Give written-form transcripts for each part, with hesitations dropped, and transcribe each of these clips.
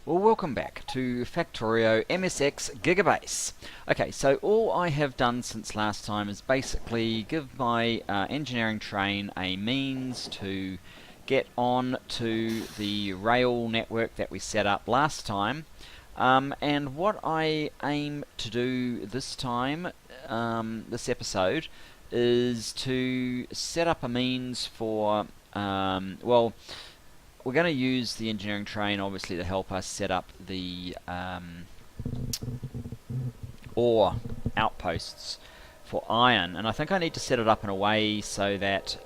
Well, welcome back to Factorio MSX Gigabase. Okay, so all I have done since last time is basically give my engineering train a means to get on to the rail network that we set up last time. And what I aim to do this time, this episode, is to set up a means for, well, we're going to use the engineering train obviously to help us set up the ore outposts for iron, and I think I need to set it up in a way so that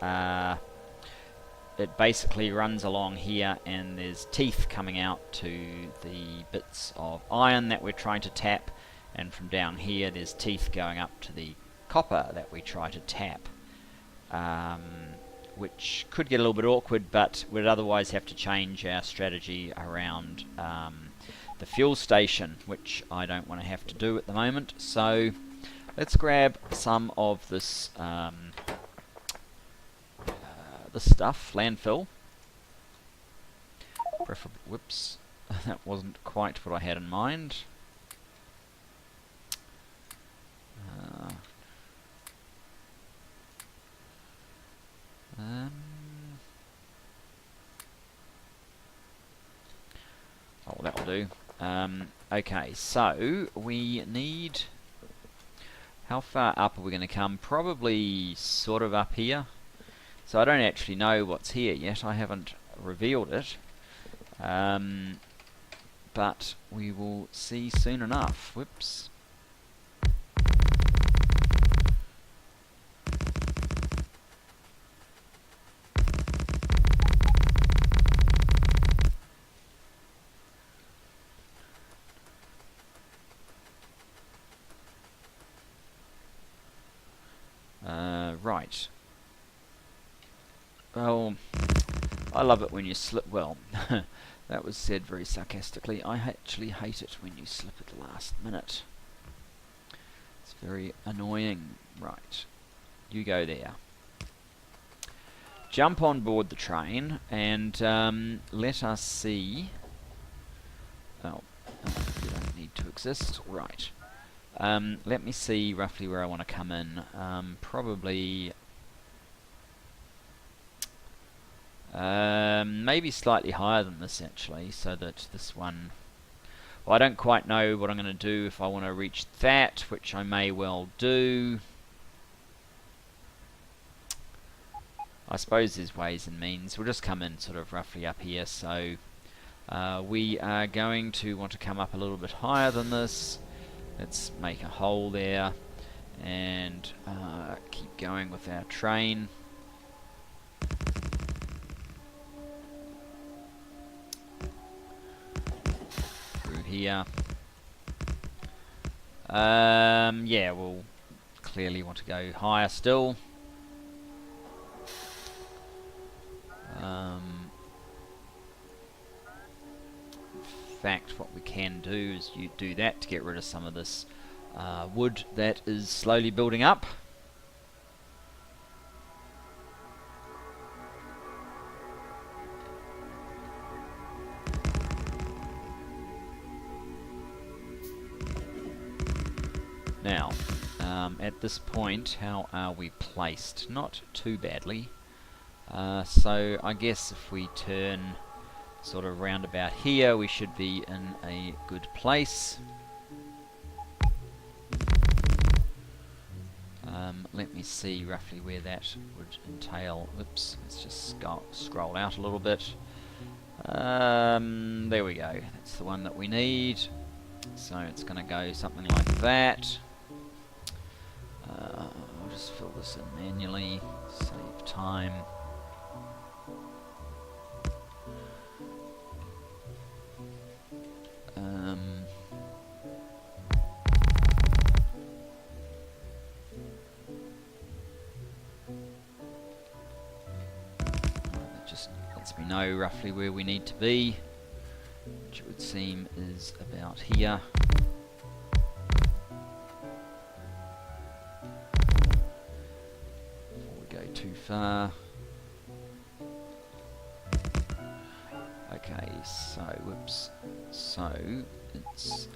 it basically runs along here and there's teeth coming out to the bits of iron that we're trying to tap, and from down here there's teeth going up to the copper that we try to tap. Which could get a little bit awkward, but we'd otherwise have to change our strategy around the fuel station, which I don't want to have to do at the moment. So let's grab some of this this stuff, landfill. Whoops, that wasn't quite what I had in mind. Oh, that'll do. Okay, so we need... How far up are we going to come? Probably sort of up here. So I don't actually know what's here yet. I haven't revealed it. But we will see soon enough. Whoops. Right. Well, I love it when you slip. Well, that was said very sarcastically. I actually hate it when you slip at the last minute. It's very annoying. Right. You go there. Jump on board the train and let us see. Oh, you don't need to exist. Right. Let me see roughly where I want to come in. Probably maybe slightly higher than this actually, so that this one... Well, I don't quite know what I'm going to do if I want to reach that, which I may well do. I suppose there's ways and means. We'll just come in sort of roughly up here, so we are going to want to come up a little bit higher than this. Let's make a hole there and keep going with our train. Through here. Yeah, we'll clearly want to go higher still. In fact, what we can do is you do that to get rid of some of this wood that is slowly building up. Now, at this point, how are we placed? Not too badly. So I guess if we turn sort of round about here, we should be in a good place. Let me see roughly where that would entail. Oops, let's just scroll out a little bit. There we go. That's the one that we need. So it's going to go something like that. I'll just fill this in manually, save time. That just lets me know roughly where we need to be, which it would seem is about here. Before we go too far. Okay, so, whoops, so, it's,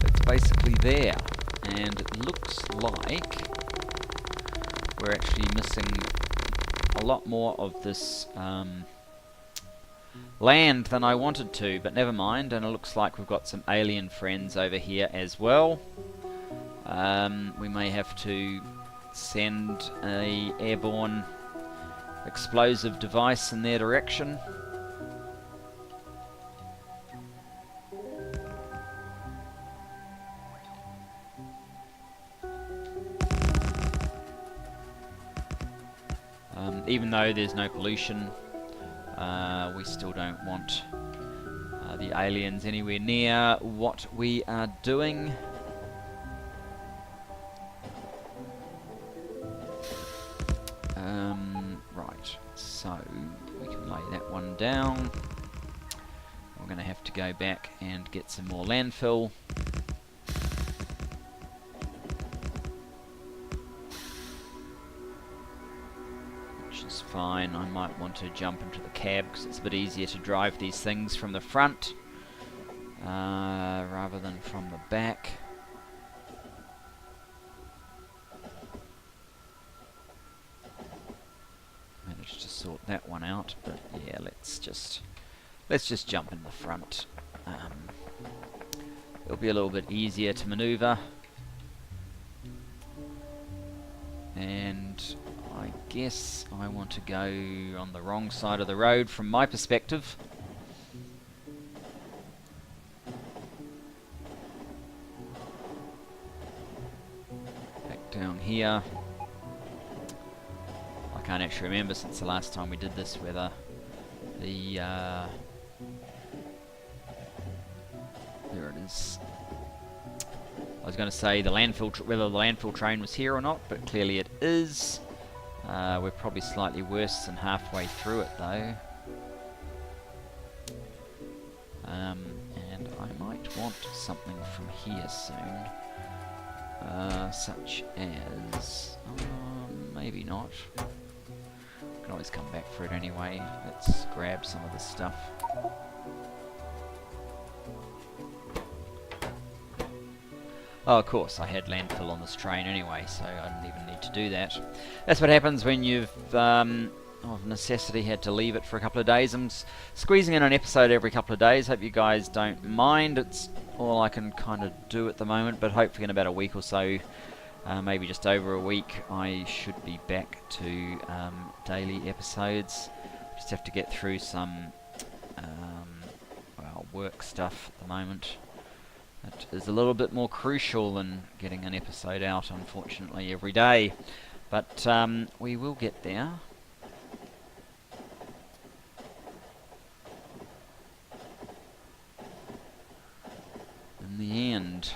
it's basically there, and it looks like we're actually missing a lot more of this, land than I wanted to, but never mind, and it looks like we've got some alien friends over here as well. We may have to send a airborne explosive device in their direction. Even though there's no pollution, we still don't want the aliens anywhere near what we are doing. Right, so we can lay that one down. We're going to have to go back and get some more landfill. Which is fine. I might want to jump into the cab because it's a bit easier to drive these things from the front rather than from the back. Managed to sort that one out, but yeah, let's just jump in the front. It'll be a little bit easier to maneuver, and I guess I want to go on the wrong side of the road from my perspective. Back down here. I can't actually remember since the last time we did this whether the there it is. I was going to say the landfill whether the landfill train was here or not, but clearly it is. We're probably slightly worse than halfway through it though. And I might want something from here soon. Such as maybe not. Can always come back for it anyway. Let's grab some of this stuff. Oh, of course, I had landfill on this train anyway, so I didn't even need to do that. That's what happens when you've, of necessity, had to leave it for a couple of days. I'm squeezing in an episode every couple of days. Hope you guys don't mind. It's all I can kind of do at the moment, but hopefully in about a week or so, maybe just over a week, I should be back to daily episodes. Just have to get through some well, work stuff at the moment. It is a little bit more crucial than getting an episode out, unfortunately, every day. But we will get there. In the end.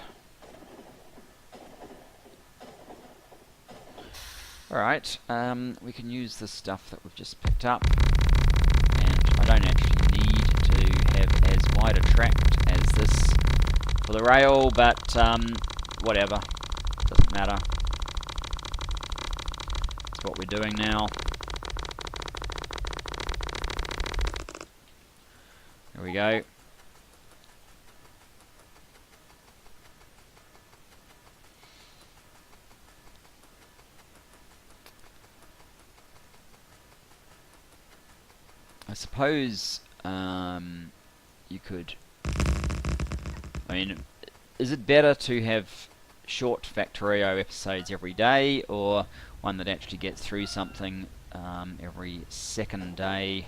Alright, we can use the stuff that we've just picked up. And I don't actually need to have as wide a tract as this for the rail, but whatever, doesn't matter. That's what we're doing now. There we go. I suppose you could, I mean, is it better to have short Factorio episodes every day, or one that actually gets through something every second day?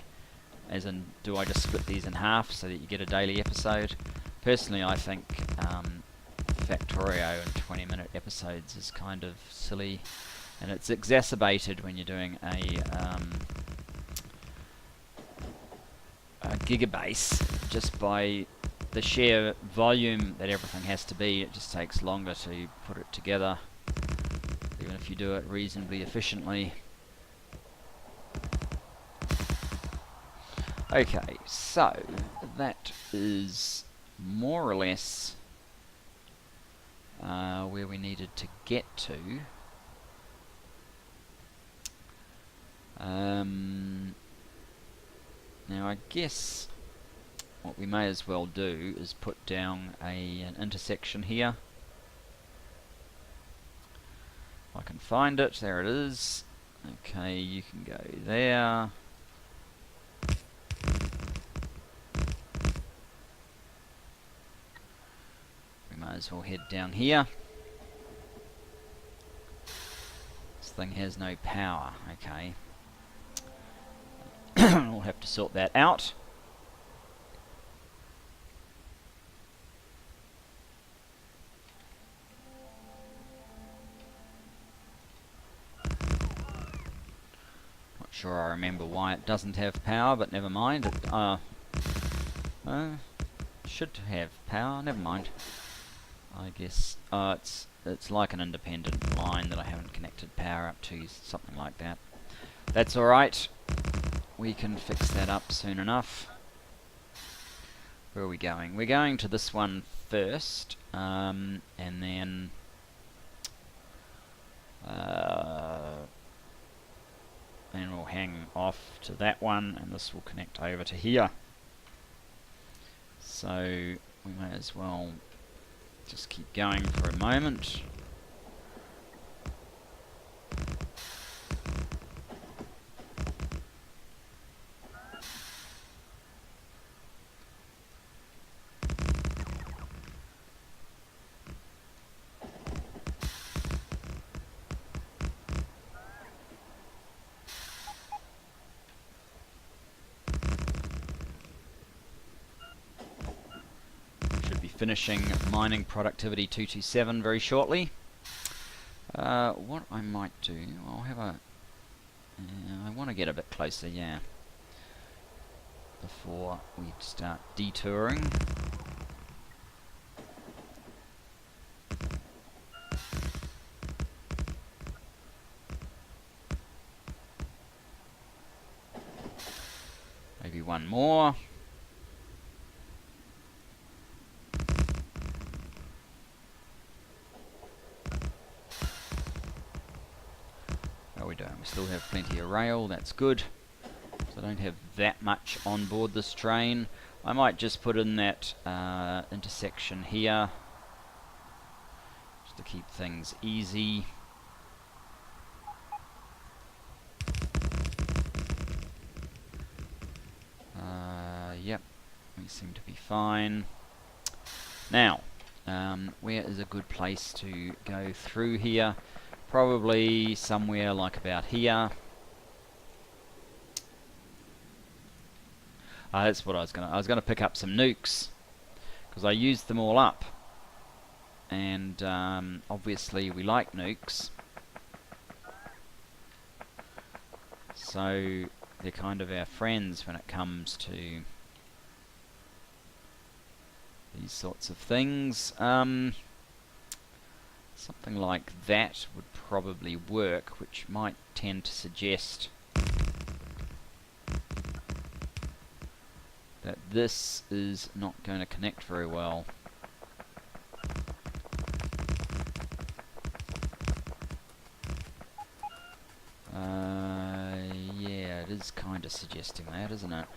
As in, do I just split these in half so that you get a daily episode? Personally, I think Factorio and 20-minute episodes is kind of silly, and it's exacerbated when you're doing a Gigabase, just by the sheer volume that everything has to be. It just takes longer to put it together, even if you do it reasonably efficiently. Okay, so that is more or less where we needed to get to. I guess what we may as well do is put down an intersection here. If I can find it, there it is. Okay, you can go there. We might as well head down here. This thing has no power, okay. We'll have to sort that out. Not sure I remember why it doesn't have power, but never mind. It should have power, never mind. I guess it's like an independent line that I haven't connected power up to, something like that. That's alright. We can fix that up soon enough. Where are we going? We're going to this one first, and then we'll hang off to that one, and this will connect over to here. So we may as well just keep going for a moment. Finishing mining productivity 227 very shortly. What I might do, I'll have a... I want to get a bit closer, yeah, before we start detouring. Maybe one more. We still have plenty of rail, that's good. So I don't have that much on board this train. I might just put in that intersection here, just to keep things easy. Yep, we seem to be fine. Now, where is a good place to go through here? Probably somewhere like about here. That's what I was gonna pick up some nukes, because I used them all up, and obviously we like nukes, so they're kind of our friends when it comes to these sorts of things. Something like that would probably work, which might tend to suggest that this is not going to connect very well. Yeah, it is kind of suggesting that, isn't it?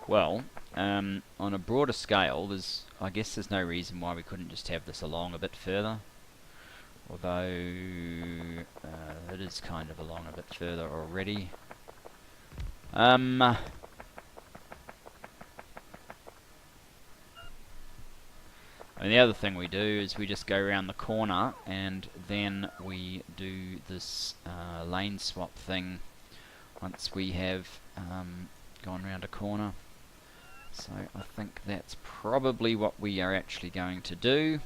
Well, on a broader scale, I guess there's no reason why we couldn't just have this along a bit further. Although it is kind of along a bit further already. And the other thing we do is we just go around the corner, and then we do this lane swap thing once we have gone around a corner. So I think that's probably what we are actually going to do.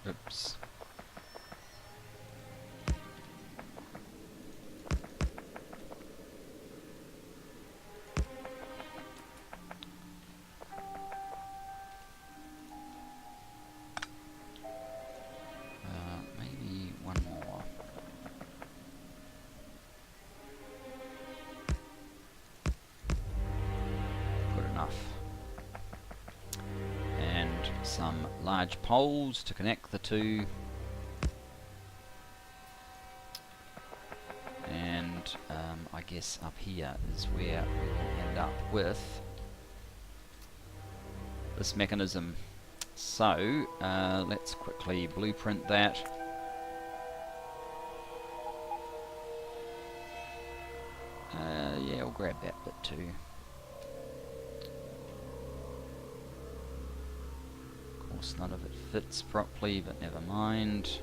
Oops. Maybe one some large poles to connect the two. And I guess up here is where we will end up with this mechanism. So let's quickly blueprint that. Yeah, I'll grab that bit too. Of course none of it fits properly, but never mind.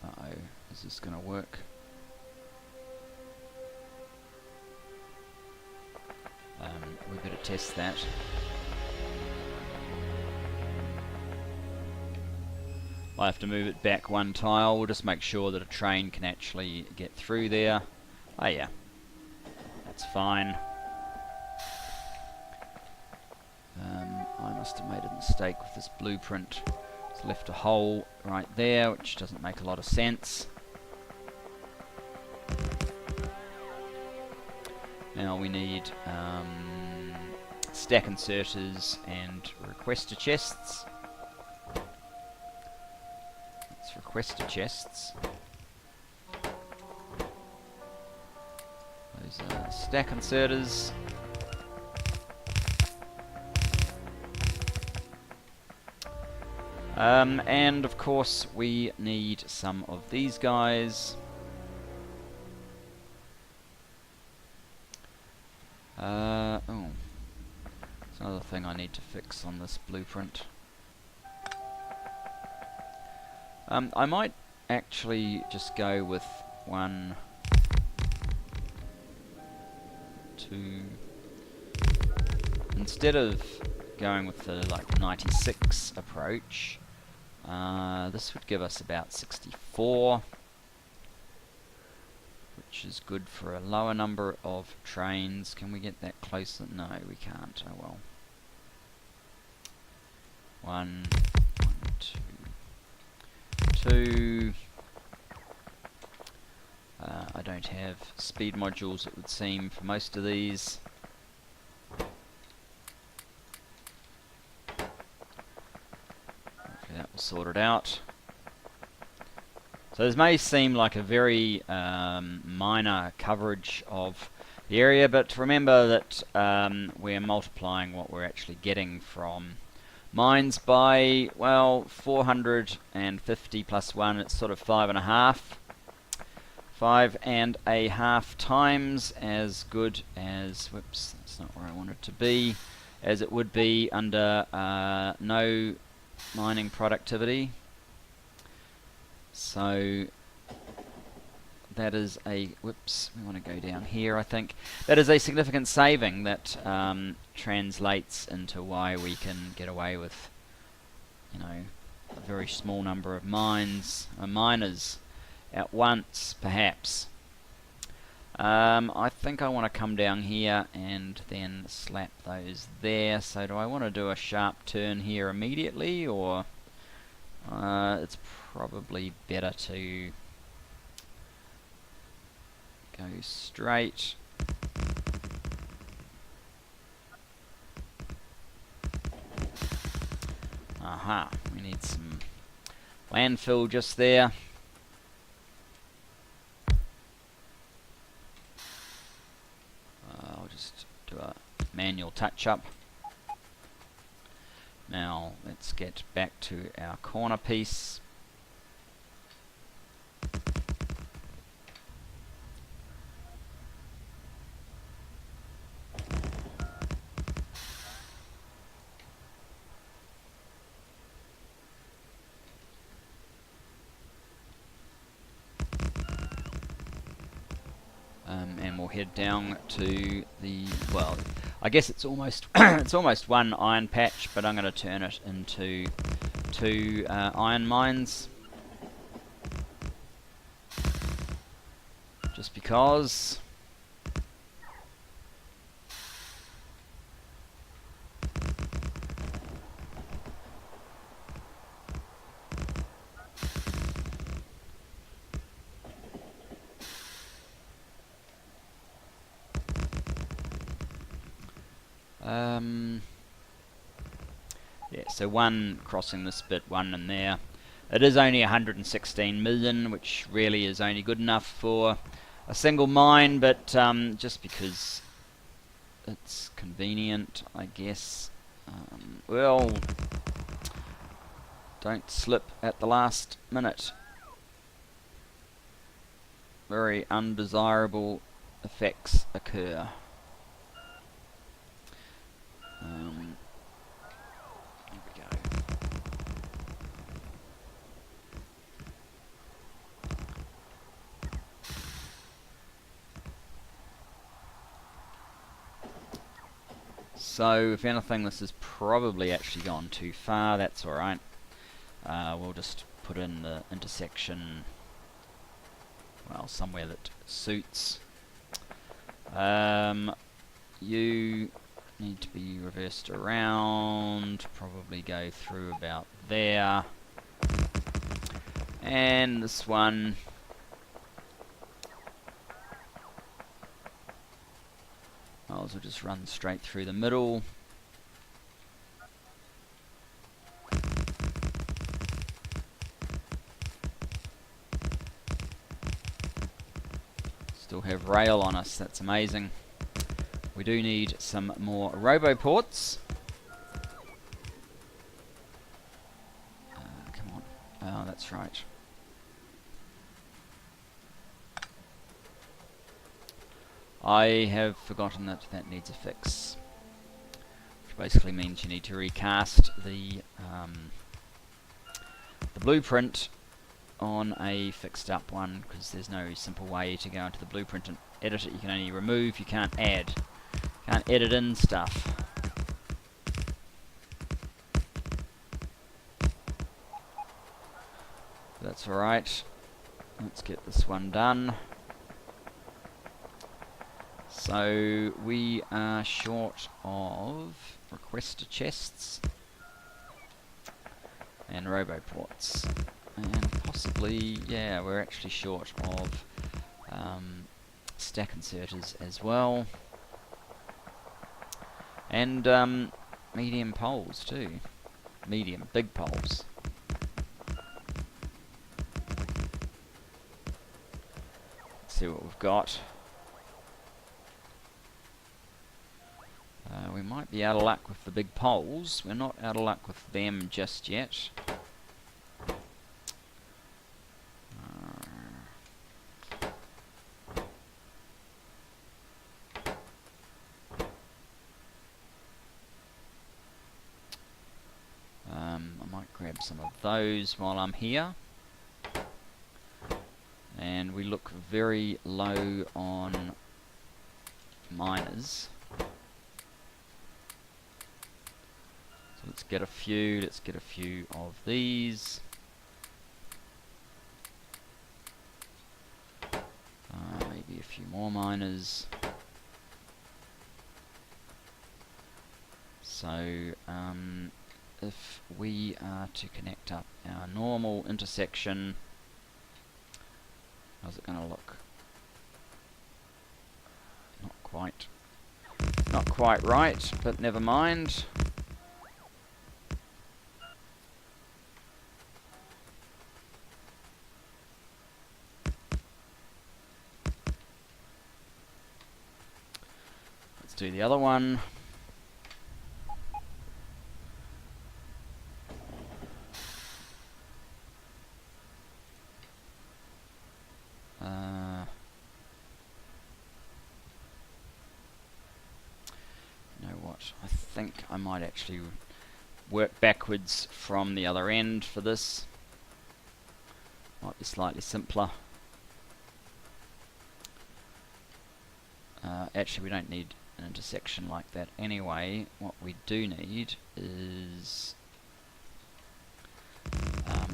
Uh-oh, is this going to work? We better test that. I have to move it back one tile. We'll just make sure that a train can actually get through there. Oh yeah, that's fine. I must have made a mistake with this blueprint. It's left a hole right there, which doesn't make a lot of sense. Now we need stack inserters and requester chests. Let's requester chests. Those are stack inserters. And of course we need some of these guys. Oh, there's another thing I need to fix on this blueprint. I might actually just go with 1, 2. Instead of going with the like 96 approach, this would give us about 64, which is good for a lower number of trains. Can we get that closer? No, we can't. Oh well. 1, 2, 2. I don't have speed modules, it would seem, for most of these. Hopefully that will sort it out. So this may seem like a very minor coverage of the area, but remember that we're multiplying what we're actually getting from mines by, well, 450 plus 1, it's sort of 5.5. 5.5 times as good as, whoops, that's not where I want it to be, as it would be under no mining productivity. So that is a, whoops, we want to go down here, I think. That is a significant saving that translates into why we can get away with, you know, a very small number of miners at once, perhaps. I think I want to come down here and then slap those there. So do I want to do a sharp turn here immediately, or it's probably better to go straight. Aha, we need some landfill just there. I'll just do a manual touch-up. Now let's get back to our corner piece. And we'll head down to the, well, I guess it's almost it's almost one iron patch, but I'm going to turn it into 2 iron mines, just because. so one crossing this bit, one in there. It is only 116 million, which really is only good enough for a single mine, but just because it's convenient, I guess. Well, don't slip at the last minute. Very undesirable effects occur. Here we go. So, if anything, this has probably actually gone too far. That's alright. We'll just put in the intersection, well, somewhere that suits. You need to be reversed around, probably go through about there. And this one, I'll also just run straight through the middle. Still have rail on us, that's amazing. We do need some more roboports. Come on. Oh, that's right. I have forgotten that that needs a fix. Which basically means you need to recast the blueprint on a fixed up one, because there's no simple way to go into the blueprint and edit it. You can only remove, you can't add. You can't edit in stuff. That's alright. Let's get this one done. So we are short of requester chests and roboports. And possibly, yeah, we're actually short of stack inserters as well. And medium poles too. Medium, big poles. Let's see what we've got. We might be out of luck with the big poles. We're not out of luck with them just yet. I might grab some of those while I'm here. And we look very low on miners. So let's get a few of these. Maybe a few more miners. So if we are to connect up our normal intersection, how's it going to look? Not quite right, but never mind. Let's do the other one. You know what? I think I might actually work backwards from the other end for this. Might be slightly simpler. Actually, we don't need an intersection like that anyway. What we do need is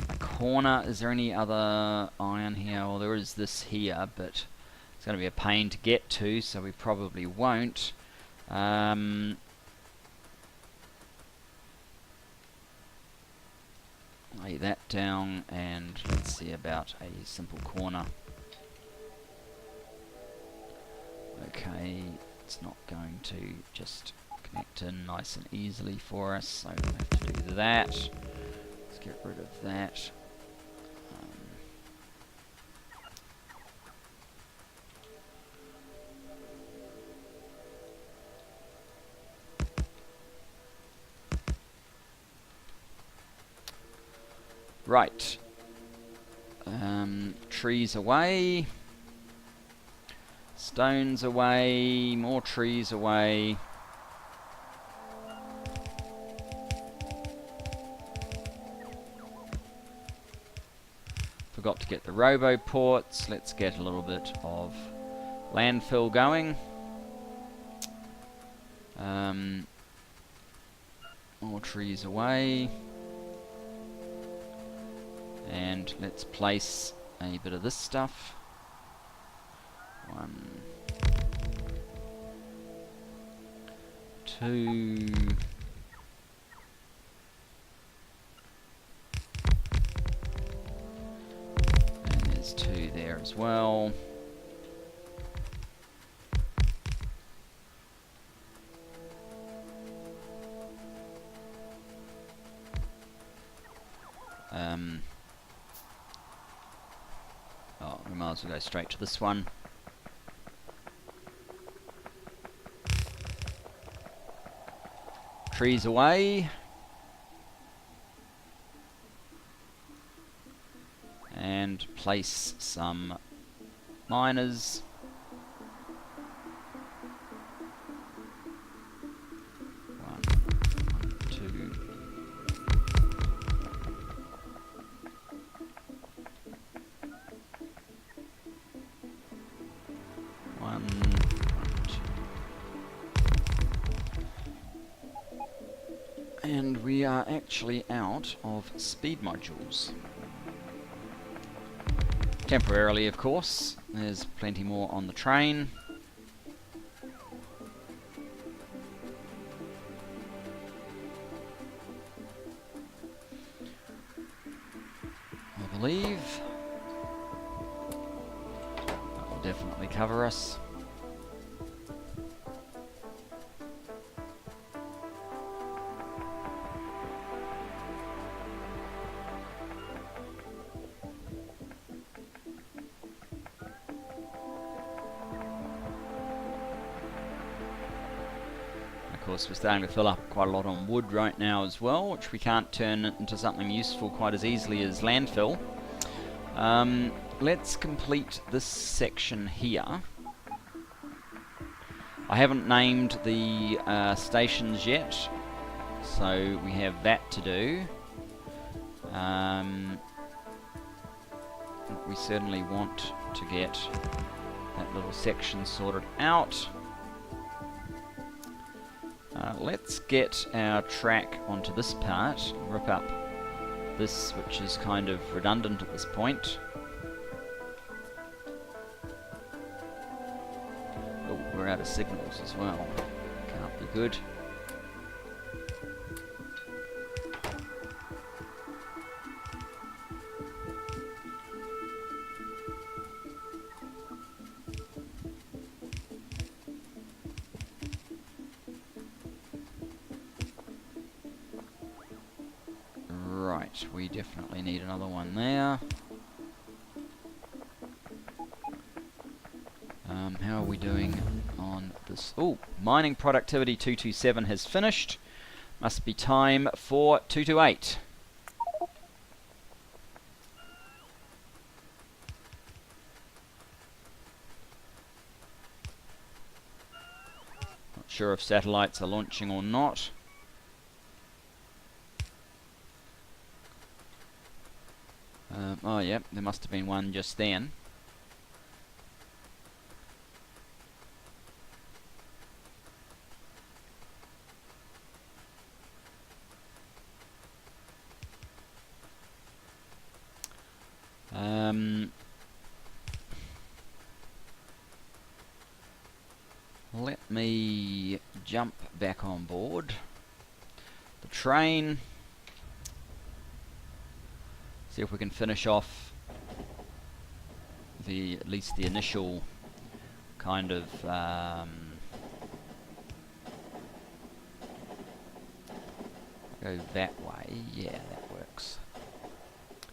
a corner. Is there any other iron here? Well, there is this here, but it's going to be a pain to get to, so we probably won't. Lay that down, and let's see about a simple corner. Okay, it's not going to just connect in nice and easily for us, so we'll have to do that. Let's get rid of that. Right. Trees away. Stones away. More trees away. Forgot to get the robo ports. Let's get a little bit of landfill going. More trees away. And let's place a bit of this stuff. 1, 2. And there's 2 there as well. Oh, we might as well go straight to this one. Trees away. And place some miners. And we are actually out of speed modules. Temporarily, of course. There's plenty more on the train. I believe that will definitely cover us. Of course, we're starting to fill up quite a lot on wood right now as well, which we can't turn into something useful quite as easily as landfill. Let's complete this section here. I haven't named the stations yet, so we have that to do. We certainly want to get that little section sorted out. Let's get our track onto this part, rip up this, which is kind of redundant at this point. Oh, we're out of signals as well. Can't be good. Right, we definitely need another one there. How are we doing on this? Oh, mining productivity 227 has finished. Must be time for 228. Not sure if satellites are launching or not. Oh yeah, there must have been one just then. Let me jump back on board the train. See if we can finish off at least the initial kind of go that way. Yeah, that works.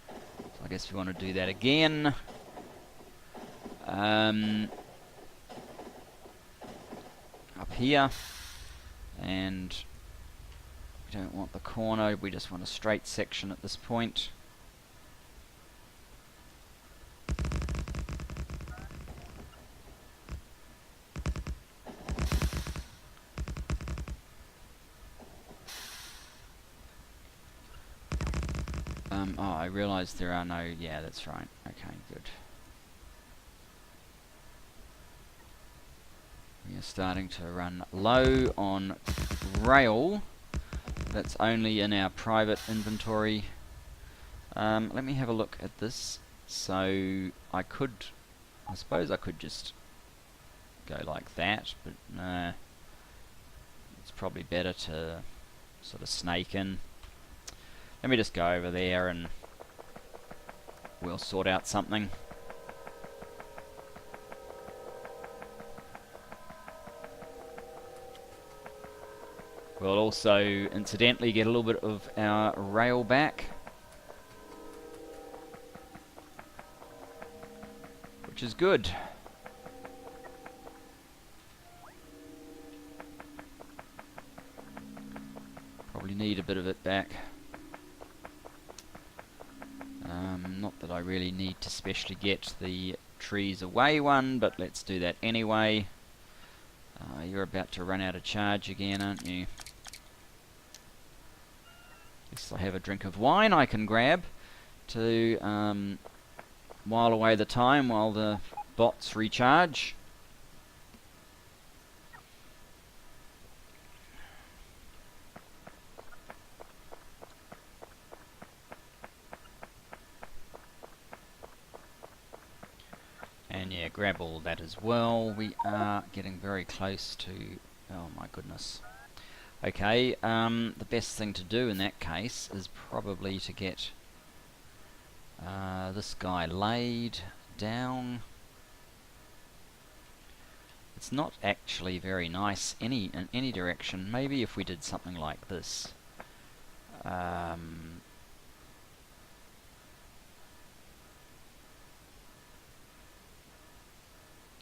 So I guess we want to do that again. Up here. And we don't want the corner, we just want a straight section at this point. Oh, I realised there are no... Yeah, that's right. Okay, good. We are starting to run low on rail. That's only in our private inventory. Let me have a look at this. So I suppose I could just go like that, but nah, it's probably better to sort of snake in. Let me just go over there and we'll sort out something. We'll also incidentally get a little bit of our rail back, which is good. Probably need a bit of it back. Not that I really need to specially get the trees away one, but let's do that anyway. You're about to run out of charge again, aren't you? At least I have a drink of wine I can grab to while away the time while the bots recharge. And yeah, grab all that as well. We are getting very close to... Oh my goodness. Okay, the best thing to do in that case is probably to get this guy laid down. It's not actually very nice in any direction. Maybe if we did something like this.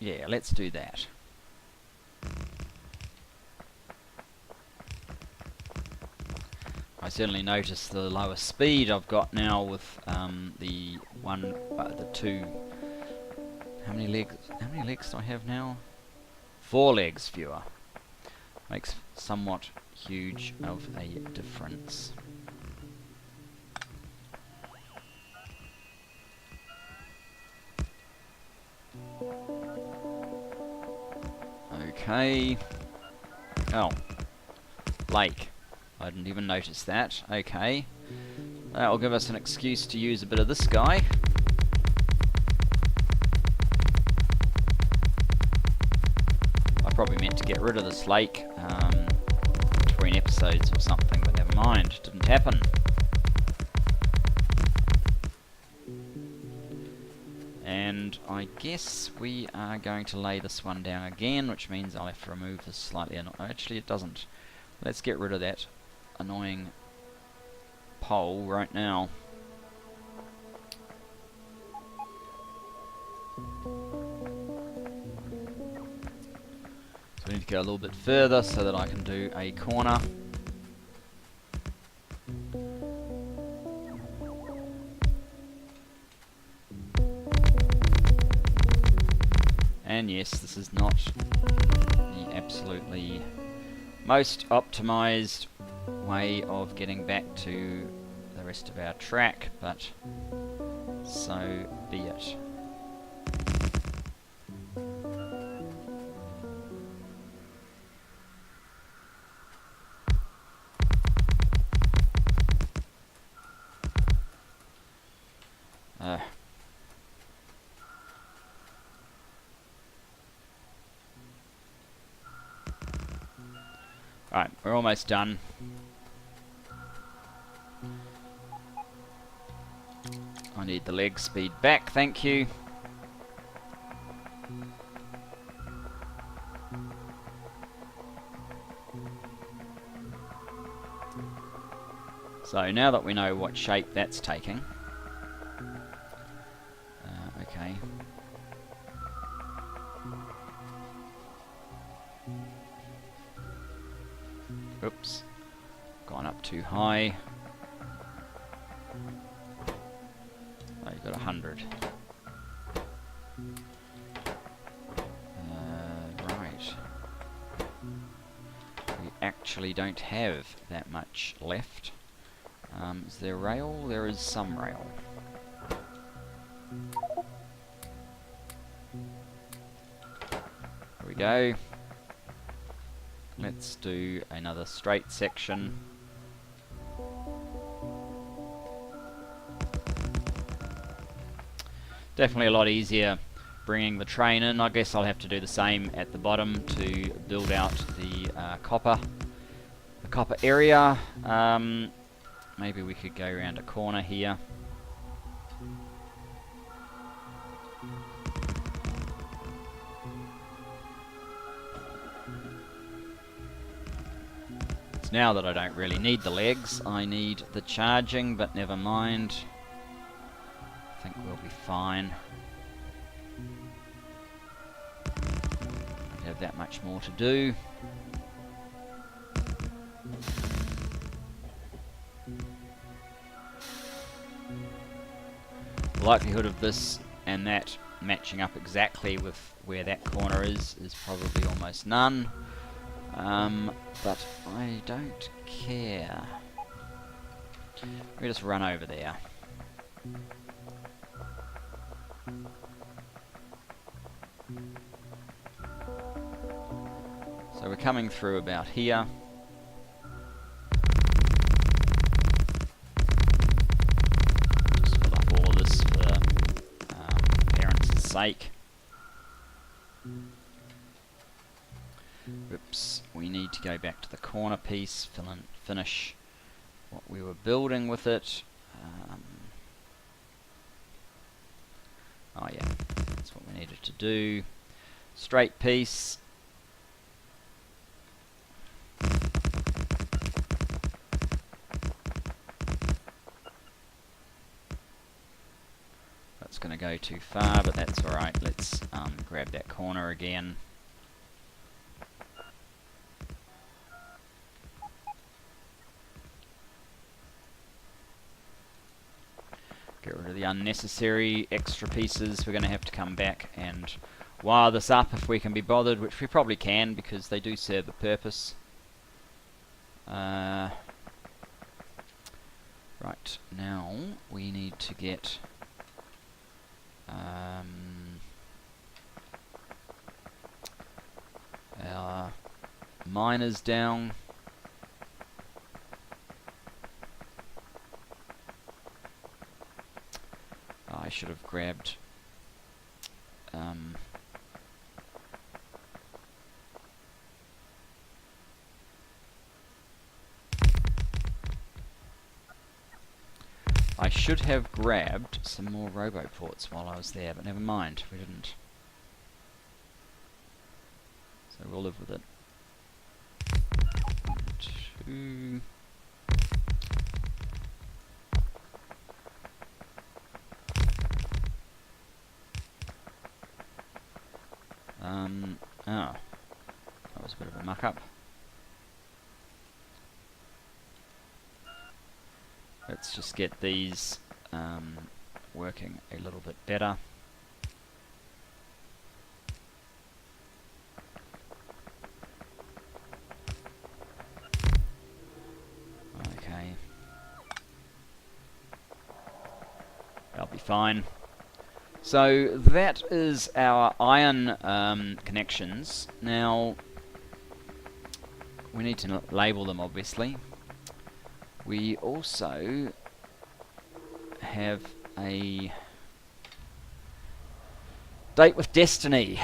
Yeah, let's do that. I certainly notice the lower speed I've got now with the two. How many legs do I have now? 4 legs fewer. Makes somewhat huge of a difference. Okay. Oh. Lake. I didn't even notice that. Okay. That will give us an excuse to use a bit of this guy. I probably meant to get rid of this lake between episodes or something, but never mind. Didn't happen. And I guess we are going to lay this one down again, which means I'll have to remove this slightly. Actually, it doesn't. Let's get rid of that annoying pole right now. So we need to go a little bit further so that I can do a corner. And yes, this is not the absolutely most optimized way of getting back to the rest of our track, but so be it. Right, we're almost done. I need the leg speed back, thank you. So now that we know what shape that's taking, okay. Oops, gone up too high. Oh, you've got 100. Right. We actually don't have that much left. Is there rail? There is some rail. Here we go. Let's do another straight section. Definitely a lot easier bringing the train in. I guess I'll have to do the same at the bottom to build out the copper area. Maybe we could go around a corner here. It's now that I don't really need the legs, I need the charging, but never mind. I think we'll be fine. Don't have that much more to do. The likelihood of this and that matching up exactly with where that corner is probably almost none. But I don't care. We just run over there. So we're coming through about here. Just fill up all of this for parents' sake. Oops, we need to go back to the corner piece, finish what we were building with it. Oh yeah, that's what we needed to do. Straight piece. That's going to go too far, but that's alright. Let's grab that corner again. Get rid of the unnecessary extra pieces. We're going to have to come back and wire this up if we can be bothered, which we probably can because they do serve a purpose. Right, now we need to get our miners down. I should have grabbed I should have grabbed some more roboports while I was there, but never mind, we didn't. So we'll live with it. 1, 2. Oh, that was a bit of a muck up. Let's just get these working a little bit better. Okay. That'll be fine. So that is our iron connections. Now we need to label them, obviously. We also have a date with destiny.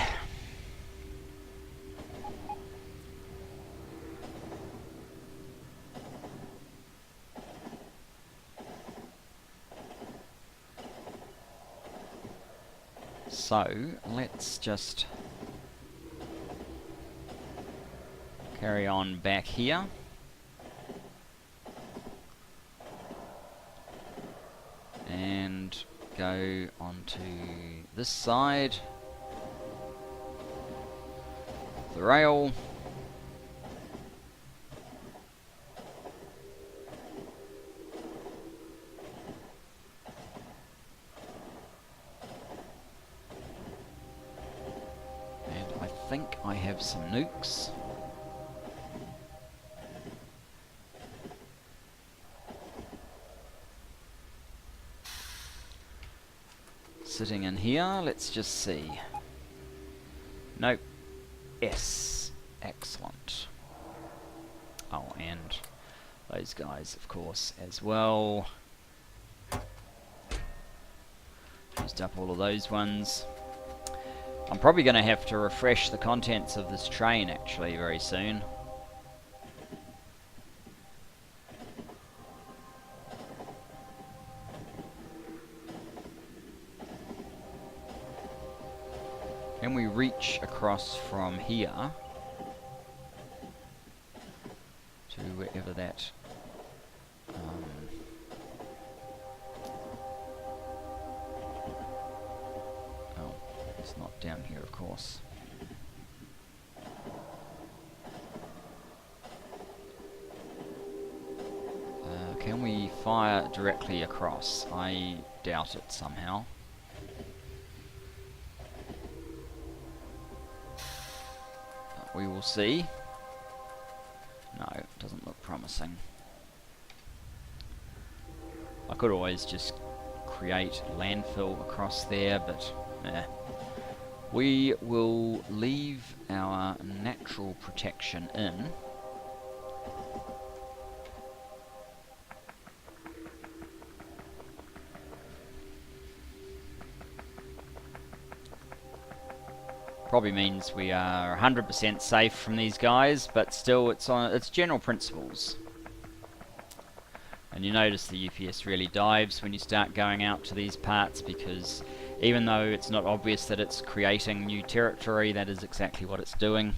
So let's just carry on back here. go onto this side. The rail. And I think I have some nukes. Sitting in here, let's just see. Nope. Yes. Excellent. Oh, and those guys, of course, as well. Used up all of those ones. I'm probably going to have to refresh the contents of this train, actually, very soon. Can we reach across from here to wherever that oh, it's not down here, of course. Can we fire directly across? I doubt it somehow. We will see. No, it doesn't look promising. I could always just create landfill across there, but we will leave our natural protection in. Probably means we are 100% safe from these guys, but still it's general principles. And you notice the UPS really dives when you start going out to these parts, because even though it's not obvious that it's creating new territory, that is exactly what it's doing.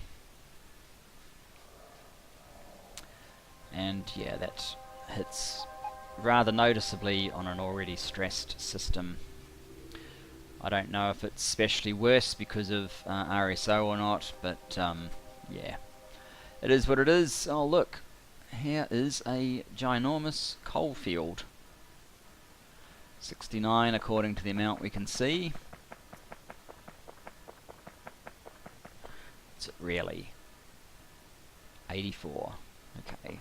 And yeah, that hits rather noticeably on an already stressed system. I don't know if it's especially worse because of RSO or not, but yeah, it is what it is. Oh look, here is a ginormous coal field. 69 according to the amount we can see. Is it really? 84. Okay.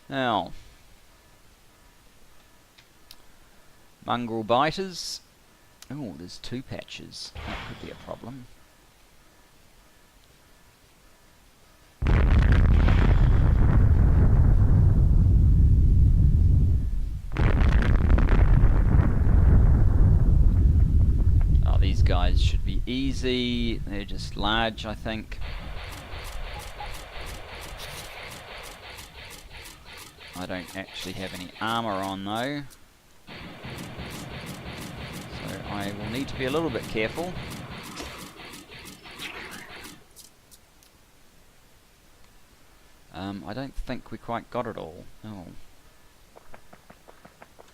Now, mongrel biters. Oh, there's 2 patches. That could be a problem. Oh, these guys should be easy. They're just large, I think. I don't actually have any armor on though. I will need to be a little bit careful. I don't think we quite got it all. Oh.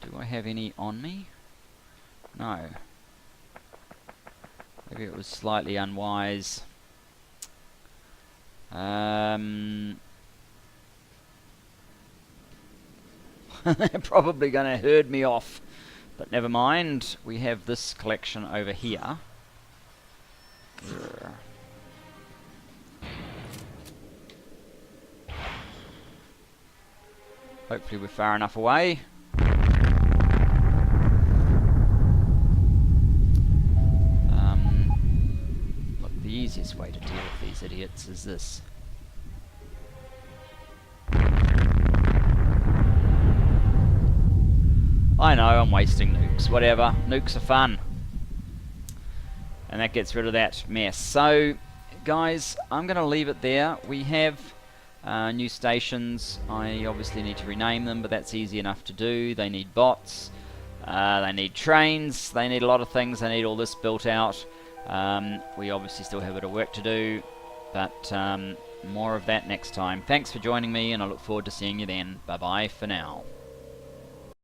Do I have any on me? No. Maybe it was slightly unwise. They're probably going to herd me off. But never mind, we have this collection over here. Hopefully we're far enough away. Look, the easiest way to deal with these idiots is this. I know, I'm wasting nukes. Whatever. Nukes are fun. And that gets rid of that mess. So, guys, I'm going to leave it there. We have new stations. I obviously need to rename them, but that's easy enough to do. They need bots. They need trains. They need a lot of things. They need all this built out. We obviously still have a bit of work to do. But more of that next time. Thanks for joining me, and I look forward to seeing you then. Bye bye for now.